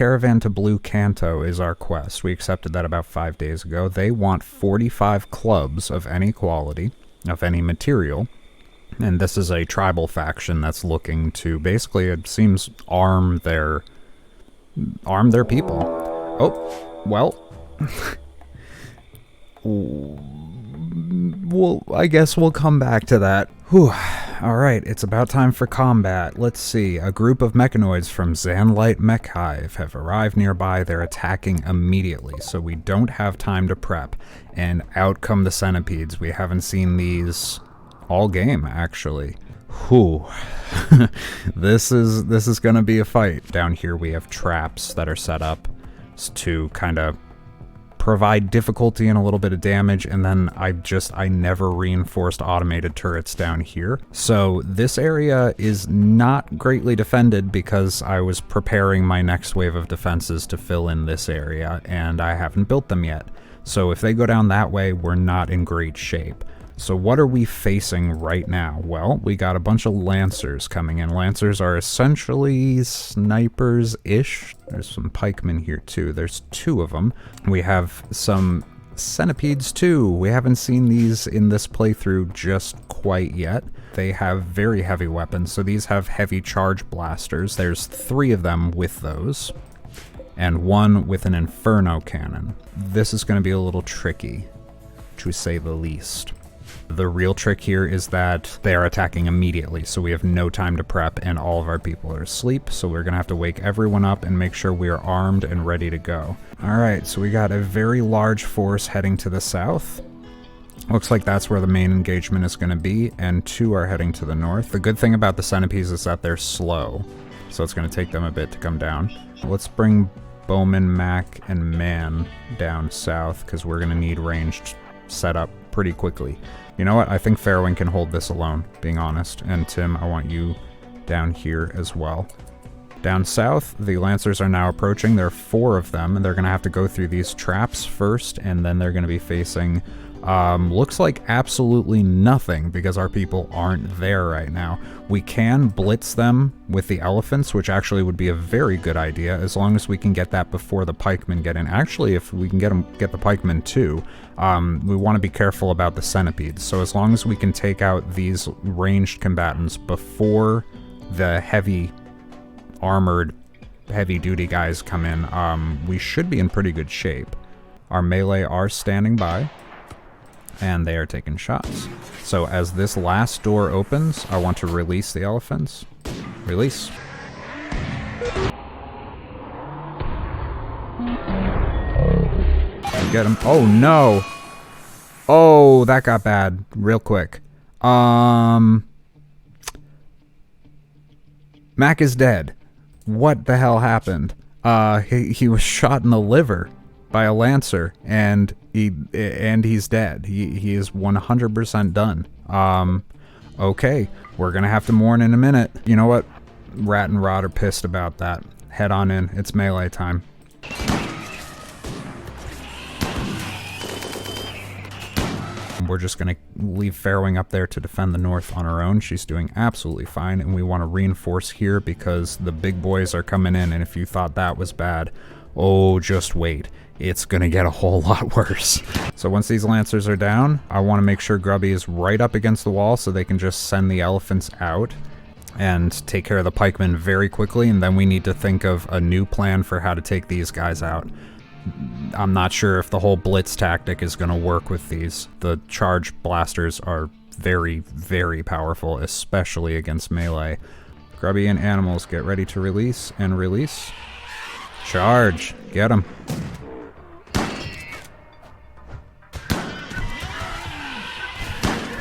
Caravan to Blue Kanto is our quest. We accepted that about 5 days ago. They want 45 clubs of any quality, of any material. And this is a tribal faction that's looking to basically, it seems, arm their people. Oh, well. Well, I guess we'll come back to that. Whew. Alright, it's about time for combat. Let's see. A group of mechanoids from Zanlight Mech Hive have arrived nearby. They're attacking immediately, so we don't have time to prep. And out come the centipedes. We haven't seen these all game, actually. Whew. This is gonna be a fight. Down here we have traps that are set up to kind of provide difficulty and a little bit of damage, and then I never reinforced automated turrets down here. So this area is not greatly defended because I was preparing my next wave of defenses to fill in this area, and I haven't built them yet. So if they go down that way, we're not in great shape. So what are we facing right now? Well, we got a bunch of Lancers coming in. Lancers are essentially snipers-ish. There's some pikemen here too. There's 2 of them. We have some centipedes too. We haven't seen these in this playthrough just quite yet. They have very heavy weapons, so these have heavy charge blasters. There's 3 of them with those, and 1 with an inferno cannon. This is going to be a little tricky, to say the least. The real trick here is that they are attacking immediately, so we have no time to prep, and all of our people are asleep, so we're gonna have to wake everyone up and make sure we are armed and ready to go. Alright, so we got a very large force heading to the south. Looks like that's where the main engagement is gonna be, and 2 are heading to the north. The good thing about the centipedes is that they're slow, so it's gonna take them a bit to come down. Let's bring Bowman, Mac, and Man down south, because we're gonna need ranged setup pretty quickly. You know what? I think Fairwind can hold this alone, being honest. And Tim, I want you down here as well. Down south, the Lancers are now approaching. There are 4 of them, and they're going to have to go through these traps first, and then they're going to be facing, looks like absolutely nothing, because our people aren't there right now. We can blitz them with the elephants, which actually would be a very good idea, as long as we can get that before the pikemen get in. Actually, if we can get the pikemen too, we want to be careful about the centipedes. So as long as we can take out these ranged combatants before the heavy armored, heavy-duty guys come in, we should be in pretty good shape. Our melee are standing by, and they are taking shots. So as this last door opens, I want to release the elephants. Release. Get him. Oh no! Oh, that got bad real quick. Mac is dead. What the hell happened? He was shot in the liver by a Lancer, and he's dead. He is 100% done. Okay, we're gonna have to mourn in a minute. You know what? Rat and Rod are pissed about that. Head on in. It's melee time. We're just going to leave Fairwing up there to defend the north on her own. She's doing absolutely fine, and we want to reinforce here because the big boys are coming in, and if you thought that was bad, oh, just wait. It's going to get a whole lot worse. So once these Lancers are down, I want to make sure Grubby is right up against the wall so they can just send the elephants out and take care of the pikemen very quickly, and then we need to think of a new plan for how to take these guys out. I'm not sure if the whole blitz tactic is going to work with these. The charge blasters are very, very powerful, especially against melee. Grubby and animals, get ready to release and release. Charge! Get them.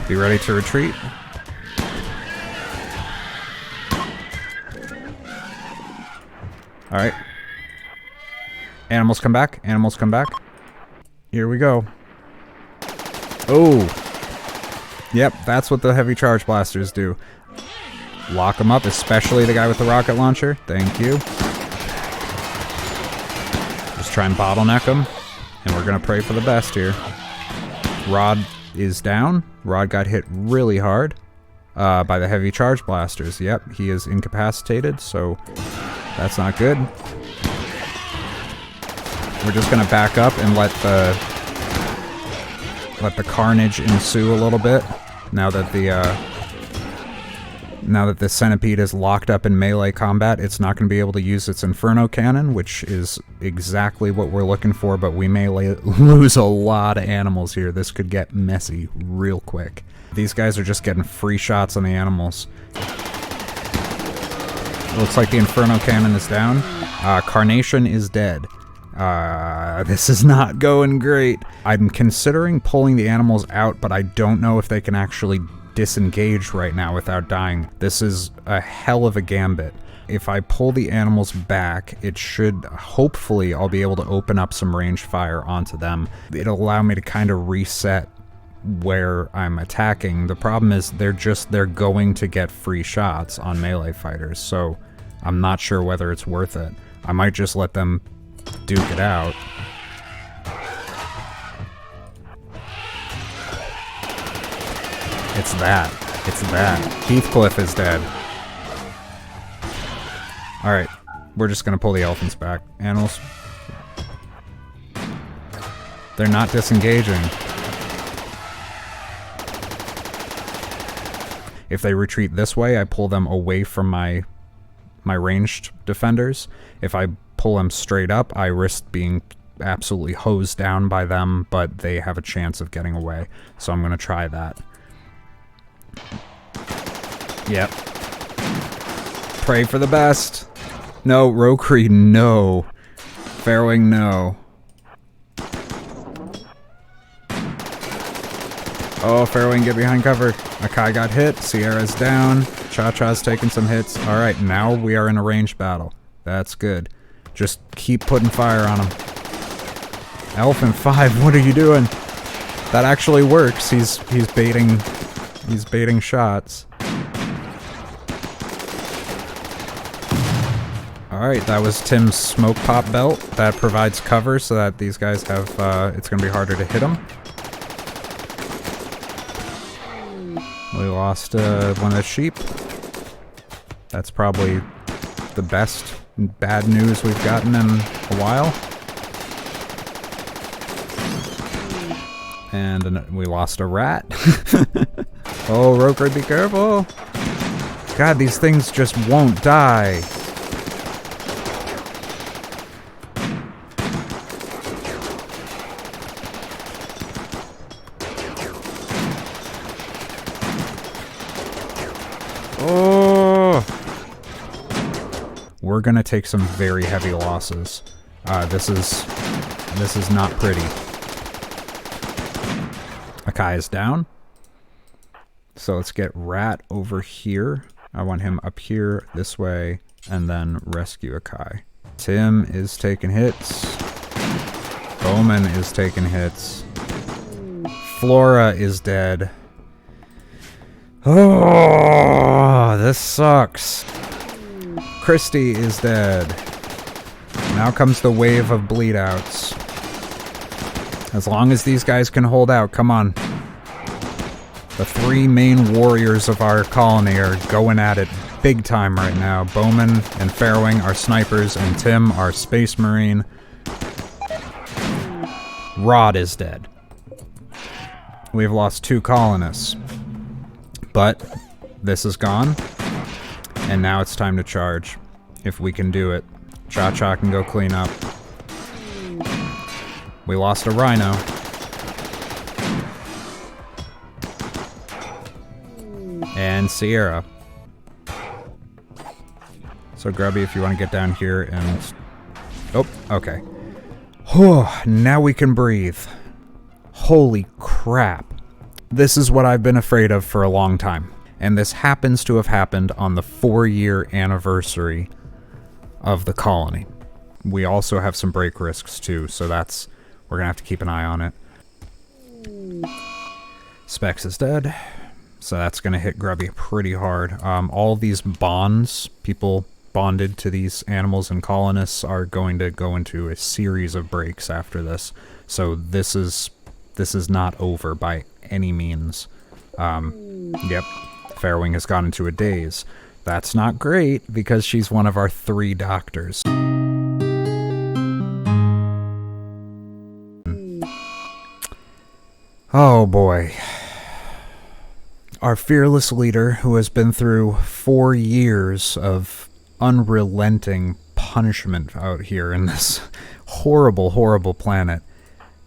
Be ready to retreat. Alright. Animals come back. Animals come back. Here we go. Oh. Yep, that's what the heavy charge blasters do. Lock them up, especially the guy with the rocket launcher. Thank you. Just try and bottleneck them. And we're going to pray for the best here. Rod is down. Rod got hit really hard by the heavy charge blasters. Yep, he is incapacitated, so that's not good. We're just gonna back up and let the carnage ensue a little bit. Now that the centipede is locked up in melee combat, it's not going to be able to use its Inferno Cannon, which is exactly what we're looking for, but we may lose a lot of animals here. This could get messy real quick. These guys are just getting free shots on the animals. Looks like the Inferno Cannon is down. Carnation is dead. This is not going great. I'm considering pulling the animals out, but I don't know if they can actually disengage right now without dying. This is a hell of a gambit. If I pull the animals back, it should, hopefully, I'll be able to open up some range fire onto them. It'll allow me to kind of reset where I'm attacking. The problem is they're going to get free shots on melee fighters, so I'm not sure whether it's worth it. I might just let them duke it out. It's that. It's that. Heathcliff is dead. Alright, we're just gonna pull the elephants back. Animals. They're not disengaging. If they retreat this way, I pull them away from my ranged defenders. If I pull them straight up, I risk being absolutely hosed down by them, but they have a chance of getting away. So I'm gonna try that. Yep. Pray for the best. No, Rokri, no. Fairwing, no. Oh, Fairwing, get behind cover. Akai got hit. Sierra's down. Cha-Cha's taking some hits. Alright, now we are in a range battle. That's good. Just keep putting fire on him. Elephant 5, what are you doing? That actually works. He's baiting shots. Alright, that was Tim's smoke pop belt. That provides cover so that these guys have, it's gonna be harder to hit them. We lost one of the sheep. That's probably the best bad news we've gotten in a while. And we lost a rat. Oh, Roker, be careful! God, these things just won't die. Oh! We're gonna take some very heavy losses. This is not pretty. Akai is down. So let's get Rat over here. I want him up here, this way, and then rescue Akai. Tim is taking hits. Bowman is taking hits. Flora is dead. Oh, this sucks. Christy is dead. Now comes the wave of bleed outs. As long as these guys can hold out, come on. The three main warriors of our colony are going at it big time right now. Bowman and Fairwing are snipers, and Tim, our space marine. Rod is dead. We've lost 2 colonists. But this is gone, and now it's time to charge. If we can do it. Cha-Cha can go clean up. We lost a rhino. And Sierra. So Grubby, if you want to get down here and... Oh, okay. Whew, now we can breathe. Holy crap. This is what I've been afraid of for a long time. And this happens to have happened on the 4-year anniversary of the colony. We also have some break risks too, so that's... We're gonna have to keep an eye on it. Specs is dead. So that's gonna hit Grubby pretty hard. All these bonds, people bonded to these animals and colonists, are going to go into a series of breaks after this. So this is not over by any means. Yep. Fairwing has gone into a daze. That's not great, because she's one of our 3 doctors. Oh boy. Our fearless leader, who has been through 4 years of unrelenting punishment out here in this horrible, horrible planet,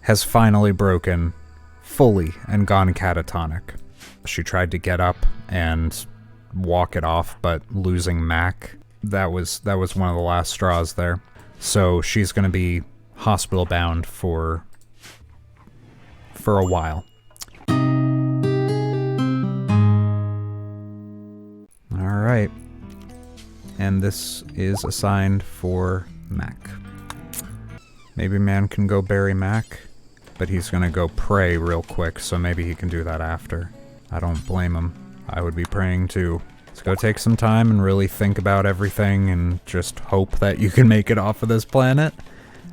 has finally broken fully and gone catatonic. She tried to get up and walk it off, but losing Mac, that was one of the last straws there. So she's going to be hospital bound for a while. Alright. And this is assigned for Mac. Maybe man can go bury Mac, but he's gonna go pray real quick, so maybe he can do that after. I don't blame him. I would be praying too. Let's go take some time and really think about everything and just hope that you can make it off of this planet.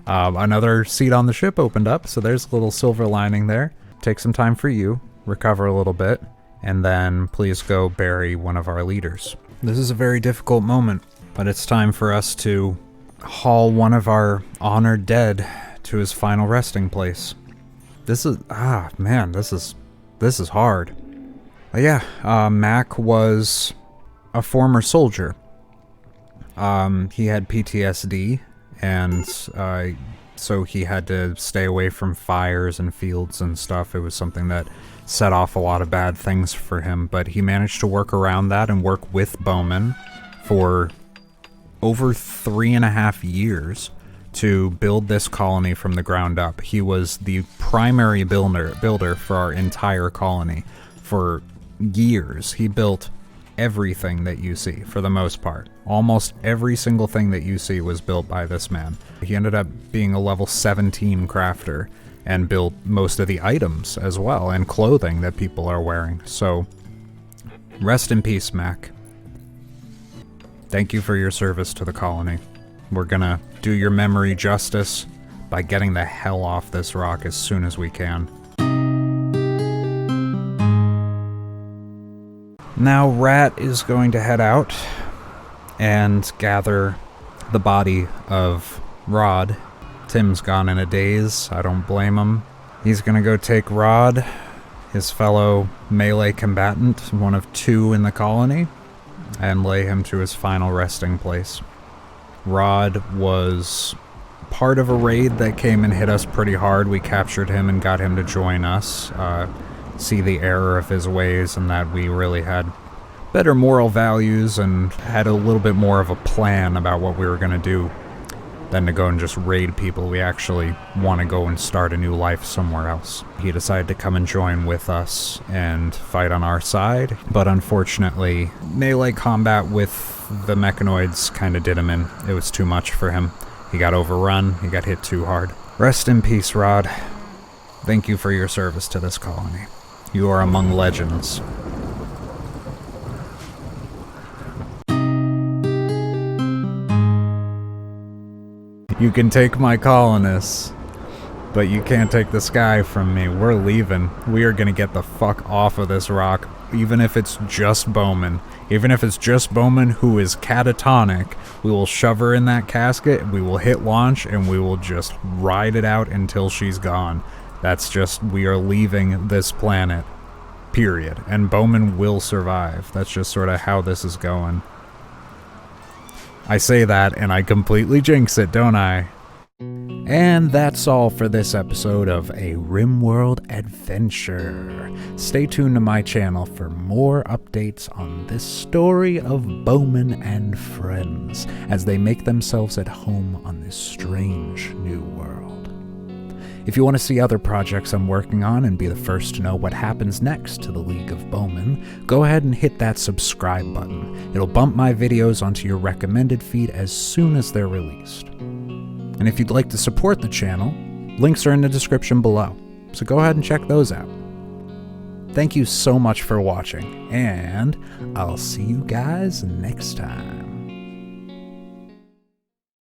Another seat on the ship opened up, so there's a little silver lining there. Take some time for you, recover a little bit, and then please go bury one of our leaders. This is a very difficult moment, but it's time for us to haul one of our honored dead to his final resting place. This is, man, this is hard. But yeah, Mac was a former soldier. He had PTSD, and so he had to stay away from fires and fields and stuff. It was something that set off a lot of bad things for him, but he managed to work around that and work with Bowman for over 3.5 years to build this colony from the ground up. He was the primary builder for our entire colony. For years, he built everything that you see, for the most part. Almost every single thing that you see was built by this man. He ended up being a level 17 crafter and built most of the items as well, and clothing that people are wearing. So, rest in peace, Mac. Thank you for your service to the colony. We're gonna do your memory justice by getting the hell off this rock as soon as we can. Now Rat is going to head out and gather the body of Rod. Tim's gone in a daze. I don't blame him. He's gonna go take Rod, his fellow melee combatant, one of 2 in the colony, and lay him to his final resting place. Rod was part of a raid that came and hit us pretty hard. We captured him and got him to join us, see the error of his ways, and that we really had better moral values and had a little bit more of a plan about what we were going to do than to go and just raid people. We actually want to go and start a new life somewhere else. He decided to come and join with us and fight on our side, but unfortunately, melee combat with the mechanoids kind of did him in. It was too much for him. He got overrun, he got hit too hard. Rest in peace, Rod. Thank you for your service to this colony. You are among legends. You can take my colonists, but you can't take the sky from me. We're leaving. We are gonna get the fuck off of this rock, even if it's just Bowman. Even if it's just Bowman, who is catatonic, we will shove her in that casket, we will hit launch, and we will just ride it out until she's gone. That's just, we are leaving this planet. Period. And Bowman will survive. That's just sort of how this is going. I say that and I completely jinx it, don't I? And that's all for this episode of A Rimworld Adventure. Stay tuned to my channel for more updates on this story of Bowman and friends as they make themselves at home on this strange new world. If you want to see other projects I'm working on and be the first to know what happens next to the League of Bowman, go ahead and hit that subscribe button. It'll bump my videos onto your recommended feed as soon as they're released. And if you'd like to support the channel, links are in the description below, so go ahead and check those out. Thank you so much for watching, and I'll see you guys next time.